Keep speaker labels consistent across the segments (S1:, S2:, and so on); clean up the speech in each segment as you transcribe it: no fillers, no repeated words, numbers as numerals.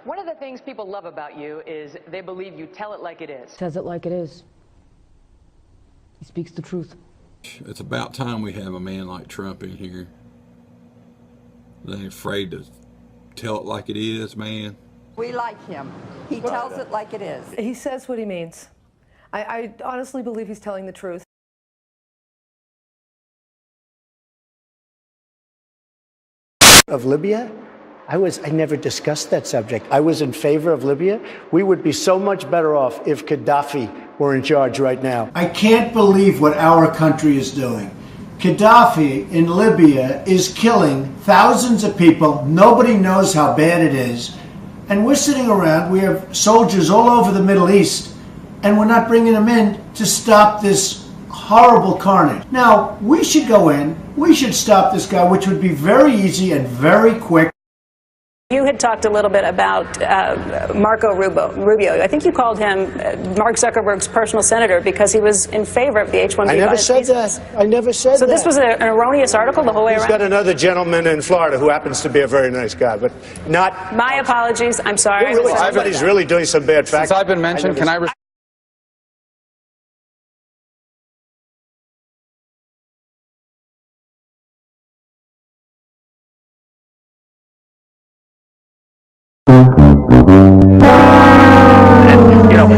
S1: One of the things people love about you is they believe you tell it like it is.
S2: Says it like it is. He speaks the truth.
S3: It's about time we have a man like Trump in here. They ain't afraid to tell it like it is, man.
S4: We like him. He tells it like it is.
S5: He says what he means. I honestly believe he's telling the truth.
S6: Of Libya, I never discussed that subject. I was in favor of Libya. We would be so much better off if Gaddafi were in charge right now. I can't believe what our country is doing. Gaddafi in Libya is killing thousands of people. Nobody knows how bad it is. And we're sitting around, we have soldiers all over the Middle East, and we're not bringing them in to stop this horrible carnage. Now, we should go in, we should stop this guy, which would be very easy and very quick.
S7: You had talked a little bit about Marco Rubio. I think you called him Mark Zuckerberg's personal senator because he was in favor of the H-1B.
S6: I never said that. I never said that.
S7: So this was an erroneous article the whole way around?
S6: He's got another gentleman in Florida who happens to be a very nice guy, but not...
S7: My apologies. I'm sorry.
S6: Really, somebody's really doing some bad facts.
S8: Since I've been mentioned, can I...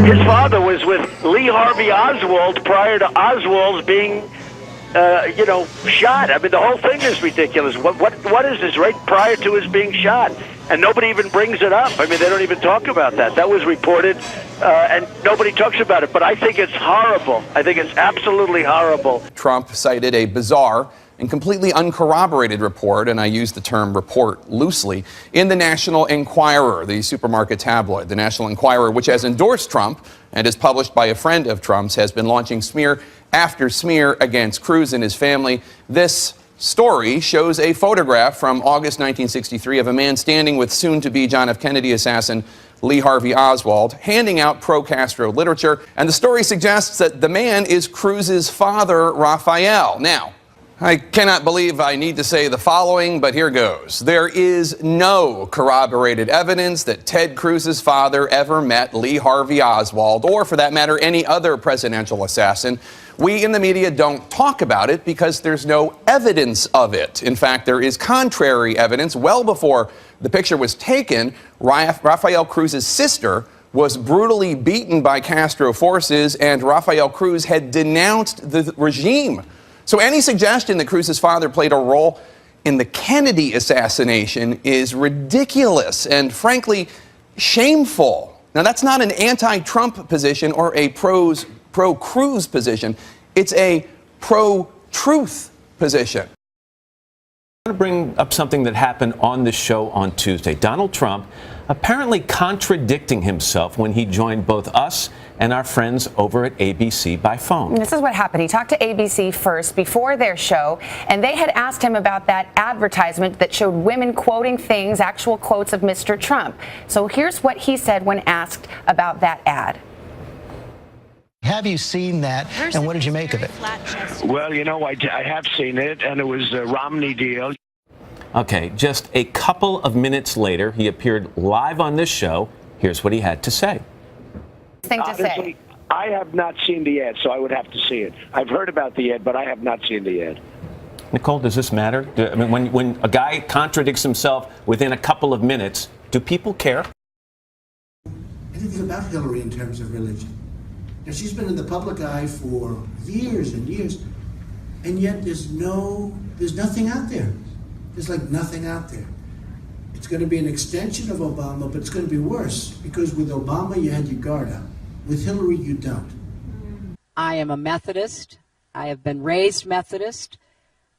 S9: His father was with Lee Harvey Oswald prior to Oswald's being, shot. I mean, the whole thing is ridiculous. What is this right prior to his being shot? And nobody even brings it up. I mean, they don't even talk about that. That was reported, and nobody talks about it. But I think it's horrible. I think it's absolutely horrible.
S8: Trump cited a bizarre and completely uncorroborated report, and I use the term report loosely, in the National Enquirer, the supermarket tabloid. The National Enquirer, which has endorsed Trump and is published by a friend of Trump's, has been launching smear after smear against Cruz and his family. This story shows a photograph from August 1963 of a man standing with soon-to-be John F. Kennedy assassin Lee Harvey Oswald, handing out pro-Castro literature, and the story suggests that the man is Cruz's father, Rafael. Now, I cannot believe I need to say the following, but here goes. There is no corroborated evidence that Ted Cruz's father ever met Lee Harvey Oswald, or for that matter, any other presidential assassin. We in the media don't talk about it because there's no evidence of it. In fact, there is contrary evidence. Well before the picture was taken, Rafael Cruz's sister was brutally beaten by Castro forces, and Rafael Cruz had denounced the regime. So any suggestion that Cruz's father played a role in the Kennedy assassination is ridiculous and, frankly, shameful. Now, that's not an anti-Trump position or a pro-Cruz position. It's a pro-truth position.
S10: I want to bring up something that happened on the show on Tuesday. Donald Trump apparently contradicting himself when he joined both us and our friends over at ABC by phone.
S11: This is what happened. He talked to ABC first before their show, and they had asked him about that advertisement that showed women quoting things, actual quotes of Mr. Trump. So here's what he said when asked about that ad.
S12: Have you seen that, and what did you make of it?
S9: Well, I have seen it, and it was a Romney deal.
S10: Okay, just a couple of minutes later, he appeared live on this show. Here's what he had to say.
S9: Honestly, I have not seen the ad, so I would have to see it. I've heard about the ad, but I have not seen the ad.
S10: Nicole, does this matter? I mean, when a guy contradicts himself within a couple of minutes, do people care?
S6: Anything about Hillary in terms of religion. Now, she's been in the public eye for years and years, and yet there's nothing out there. There's like nothing out there. It's going to be an extension of Obama, but it's going to be worse, because with Obama, you had your guard up. With Hillary, you don't.
S13: I am a Methodist. I have been raised Methodist.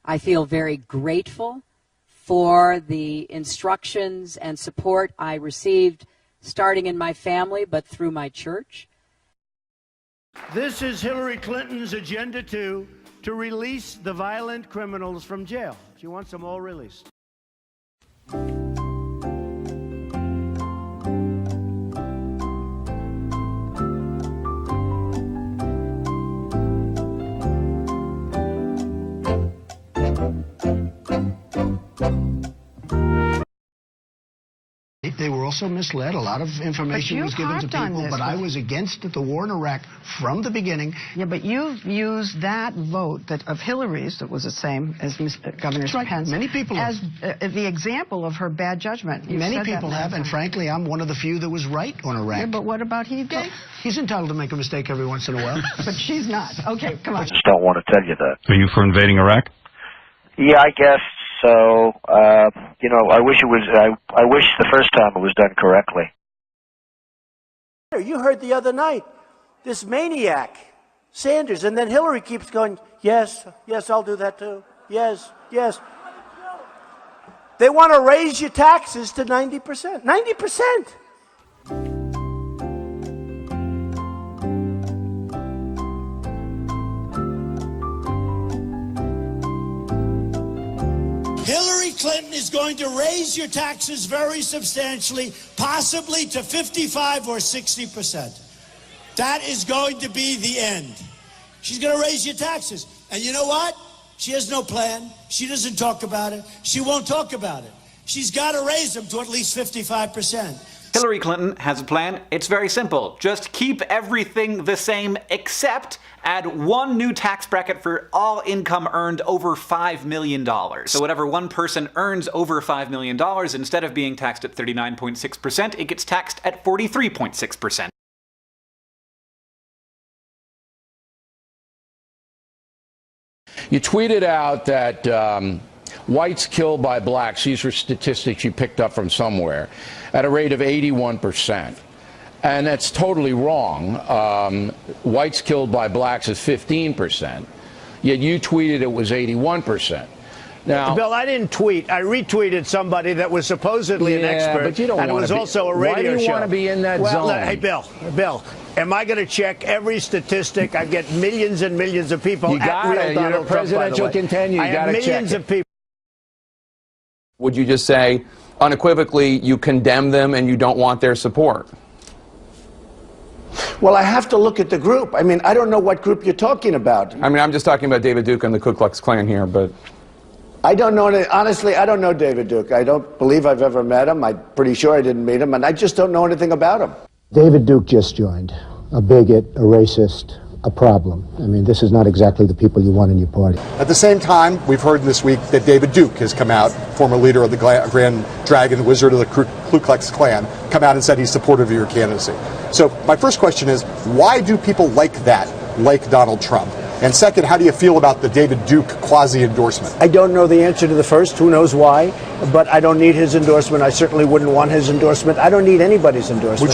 S13: I feel very grateful for the instructions and support I received, starting in my family, but through my church.
S6: This is Hillary Clinton's agenda to release the violent criminals from jail. She wants them all released. they were also misled. A lot of information was given to people, but I was against the war in Iraq from the beginning.
S4: Yeah, but you've used that vote of Hillary's, that was the same as Governor Pence,
S6: many people
S4: as the example of her bad judgment.
S6: Many people have, and frankly, I'm one of the few that was right on Iraq.
S4: Yeah, but what about Heathcote?
S6: He's entitled to make a mistake every once in a while.
S4: But she's not. Okay, come on.
S9: I just don't want to tell you that.
S14: Are you for invading Iraq?
S9: Yeah, I guess so. You know, I wish it was. I wish the first time it was done correctly.
S6: You heard the other night, this maniac, Sanders, and then Hillary keeps going, yes, yes, I'll do that too. Yes, yes. They want to raise your taxes to 90%. 90%!
S15: Hillary Clinton is going to raise your taxes very substantially, possibly to 55 or 60%. That is going to be the end. She's going to raise your taxes. And you know what? She has no plan. She doesn't talk about it. She won't talk about it. She's got to raise them to at least 55%.
S16: Hillary Clinton has a plan. It's very simple. Just keep everything the same, except add one new tax bracket for all income earned over $5 million. So whatever one person earns over $5 million, instead of being taxed at 39.6%, it gets taxed at 43.6%.
S17: You tweeted out that whites killed by blacks, these were statistics you picked up from somewhere, at a rate of 81%. And that's totally wrong. Whites killed by blacks is 15%. Yet you tweeted it was 81%. Now,
S6: Bill, I didn't tweet. I retweeted somebody that was supposedly an expert,
S17: but you don't
S6: and it was also a radio show.
S17: Why do you want to be in that zone?
S6: Hey, Bill, am I going to check every statistic? I get millions and millions of people.
S17: You got it. You're a presidential contender. You got to check it.
S6: Millions of people.
S8: Would you just say, unequivocally, you condemn them and you don't want their support?
S6: Well, I have to look at the group. I mean, I don't know what group you're talking about.
S8: I mean, I'm just talking about David Duke and the Ku Klux Klan here, but...
S6: I don't know, honestly, I don't know David Duke. I don't believe I've ever met him. I'm pretty sure I didn't meet him, and I just don't know anything about him.
S18: David Duke just joined. A bigot, a racist, a problem. I mean, this is not exactly the people you want in your party.
S19: At the same time, we've heard this week that David Duke has come out, former leader of the Grand Dragon Wizard of the Ku Klux Klan, come out and said he's supportive of your candidacy. So my first question is, why do people like that, like Donald Trump? And second, how do you feel about the David Duke quasi-endorsement?
S6: I don't know the answer to the first. Who knows why? But I don't need his endorsement. I certainly wouldn't want his endorsement. I don't need anybody's endorsement.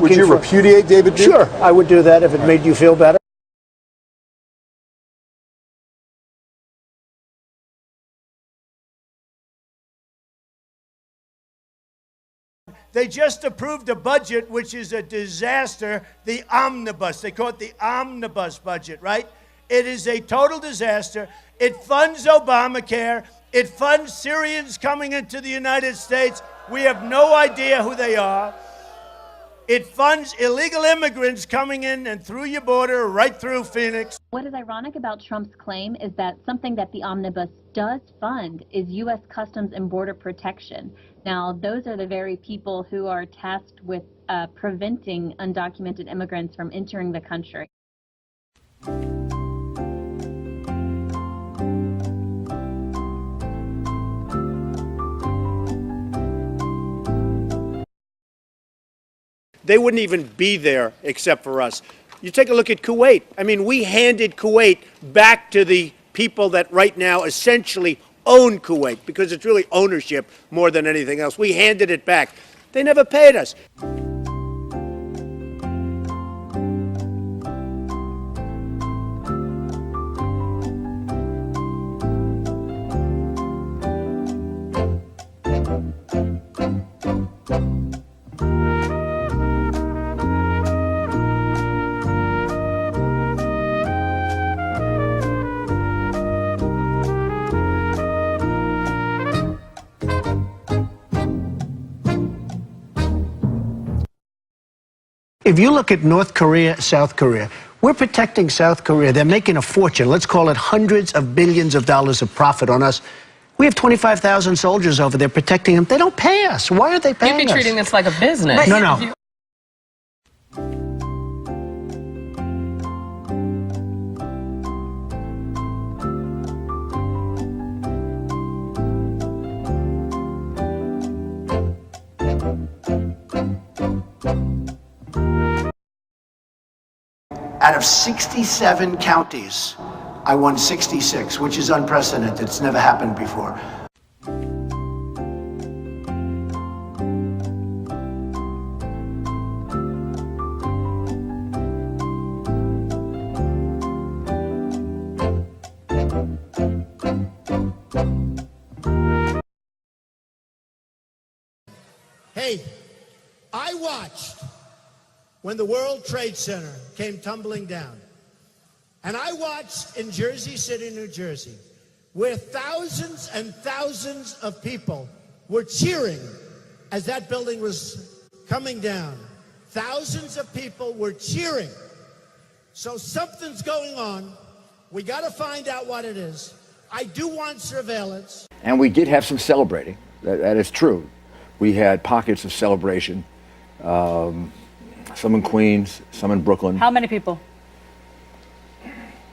S19: Would you repudiate David Duke?
S6: Sure, I would do that if it made you feel better.
S15: They just approved a budget which is a disaster, the omnibus. They call it the omnibus budget, right? It is a total disaster. It funds Obamacare. It funds Syrians coming into the United States. We have no idea who they are. It funds illegal immigrants coming in and through your border, right through Phoenix.
S20: What is ironic about Trump's claim is that something that the omnibus does fund is U.S. Customs and Border Protection. Now, those are the very people who are tasked with preventing undocumented immigrants from entering the country.
S6: They wouldn't even be there except for us. You take a look at Kuwait. I mean, we handed Kuwait back to the people that right now essentially own Kuwait, because it's really ownership more than anything else. We handed it back. They never paid us. If you look at North Korea, South Korea, we're protecting South Korea. They're making a fortune. Let's call it hundreds of billions of dollars of profit on us. We have 25,000 soldiers over there protecting them. They don't pay us. Why are they paying us?
S1: You'd be treating this like a business.
S6: No. Out of 67 counties, I won 66, which is unprecedented. It's never happened before.
S15: Hey, I watched when the World Trade Center came tumbling down. And I watched in Jersey City, New Jersey, where thousands and thousands of people were cheering as that building was coming down. Thousands of people were cheering. So something's going on. We got to find out what it is. I do want surveillance.
S14: And we did have some celebrating. That is true. We had pockets of celebration. Some in Queens, some in Brooklyn.
S21: How many people?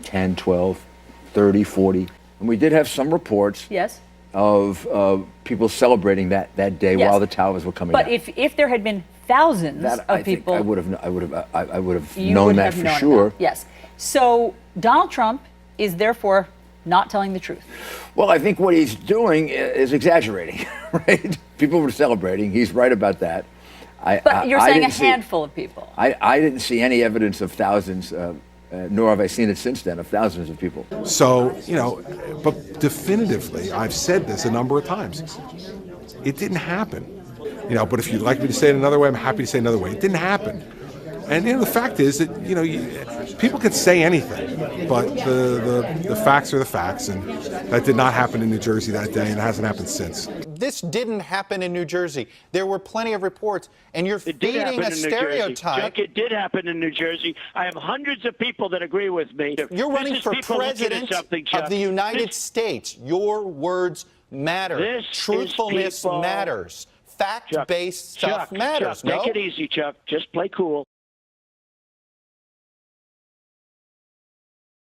S14: 10, 12, 30, 40. And we did have some reports
S21: Yes.
S14: of people celebrating that day
S21: Yes.
S14: while the towers were coming
S21: But
S14: down.
S21: if there had been thousands
S14: That,
S21: of
S14: I
S21: people,
S14: think I would have
S21: you
S14: known
S21: would
S14: that
S21: have
S14: for
S21: known
S14: sure.
S21: about. Yes. So Donald Trump is therefore not telling the truth.
S14: Well, I think what he's doing is exaggerating, right? People were celebrating. He's right about that.
S21: But you're
S14: I
S21: saying a
S14: didn't see-
S21: handful of people.
S14: I didn't see any evidence of thousands, nor have I seen it since then, of thousands of people.
S22: So, but definitively, I've said this a number of times. It didn't happen. But if you'd like me to say it another way, I'm happy to say it another way. It didn't happen. And the fact is that people can say anything, but the facts are the facts, and that did not happen in New Jersey that day, and it hasn't happened since.
S23: This didn't happen in New Jersey. There were plenty of reports, and you're feeding a stereotype.
S9: Chuck, it did happen in New Jersey. I have hundreds of people that agree with me.
S23: You're running
S9: This is
S23: for
S9: people looking at
S23: president
S9: something,
S23: of
S9: Chuck.
S23: the United States. Your words matter.
S9: This is
S23: Truthfulness
S9: people-
S23: matters. Fact-based stuff
S9: Chuck,
S23: matters.
S9: Chuck, make
S23: no?
S9: it easy, Chuck. Just play cool.